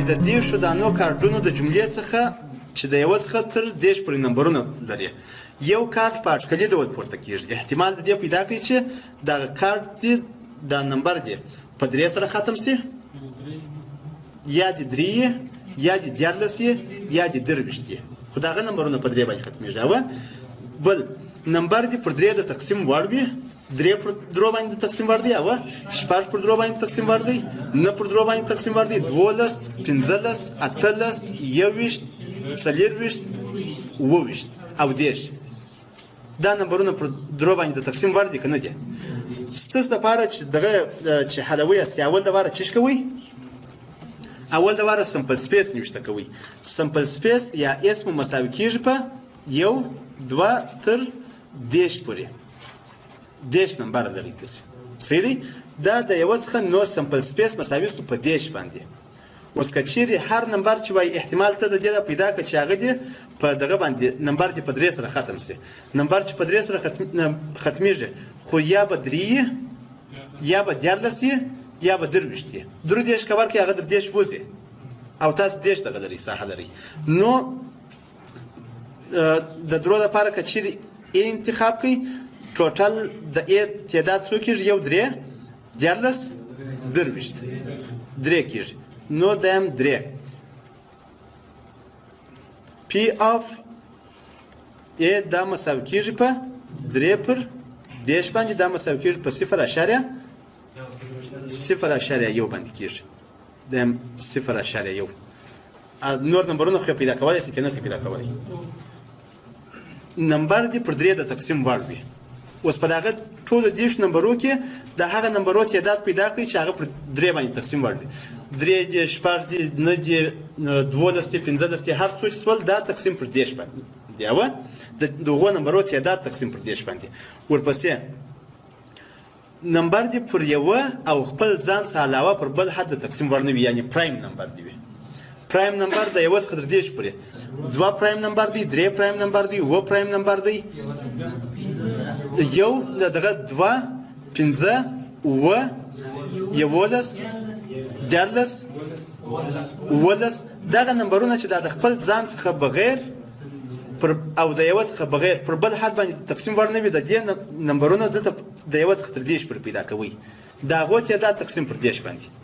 وای د دېرشو دانو کارډونو د جملې څخه چې د یوه څخه تر دېرش پورې نمبرونه لري یو کارت په اټکلي ډول پورته کېږي احتمال د دې پیدا کړي چې دغه کارت دی دا نمبر دی په 3 سره ختم سي یا د 3 یا د 14 یا د 23 خو دغه نمبرونه په 3 باندې ختمېږي او بل نمبر دی پر 3 د تقسیم وړ وي 3 پر 3 باندې تقسیم وړ دی او 6 پر 3 باندې تقسیم وړ دی 9 پر 3 باندې تقسیم وړ دی 12 15 18 21 40 22 او 10 دا نمبرونه پر 3 باندې د تقسیم وړ دي کنه دي ستاسو لپاره چې دغه چې حلوي اسي اول د واره چش کوي اول د واره سمپل سپیس نشته کوي سمپل سپیس یا اسم مساوي کیږي په 1 2 تر 10 پورې 10 نمبر لري تاسو صحیح دی دا د یو څخه نو سمپل سپیس مساوي سو په 10 باندې اوس کچيري هر نمبر چې وای احتمال ته د دې پیدا کړي چې هغه دی په دغه باندې نمبر دی په 3 سره ختم سي نمبر چې په 3 سره ختميږي خو یا به 3 یا به 14 یا به 23 درو دیش کبر کې هغه 10 وځي او تاسو 10 دغه لري ساحه لري نو د درو لپاره کچيري انتخاب کړئ ټوټل د ا تعداد څو کېږي یو 3 14 23 3 کېږي نو دام 3 p of a دا مساوي کېږي په 3 پر 10 باندې دا مساوي کېږي په 0.1 باندې کېږي دام 0.1 نور نمبرونه خو پیدا کولای شي کنه پیدا کولای نمبر دی پر 3 د تقسیم وړ وي اوس په دغه ټول دیش نمبرو کې د هغه نمبرو تعداد پیدا کړئ چې هغه پر 3 باندې تقسیم وړ وي 3 د 6 دی 9 دی 12 دی 15 دی هر څو سوال دا تقسیم پر 10 باندې دی او د دغه نمبرو تعداد تقسیم پر 10 باندې ورپسې نمبر دی پر یو او خپل ځان څخه علاوه پر بل حد تقسیم ورنوي یعنی پرایم نمبر دی پرایم نمبر د یو څخه تر 10 پورې 2 پرایم نمبر دی 3 پرایم نمبر دی و پرایم نمبر دی یو دغه 2 15 و یولس 14 ولس دغه نمبرونه چې د خپل ځان څخه بغیر پر او د یو څخه بغیر پر بل حد باندې تقسیم ورنوي د دې نمبرونه د یو څخه تر 10 پر پیدا کوي دا غوته دا تقسیم پر 10 باندې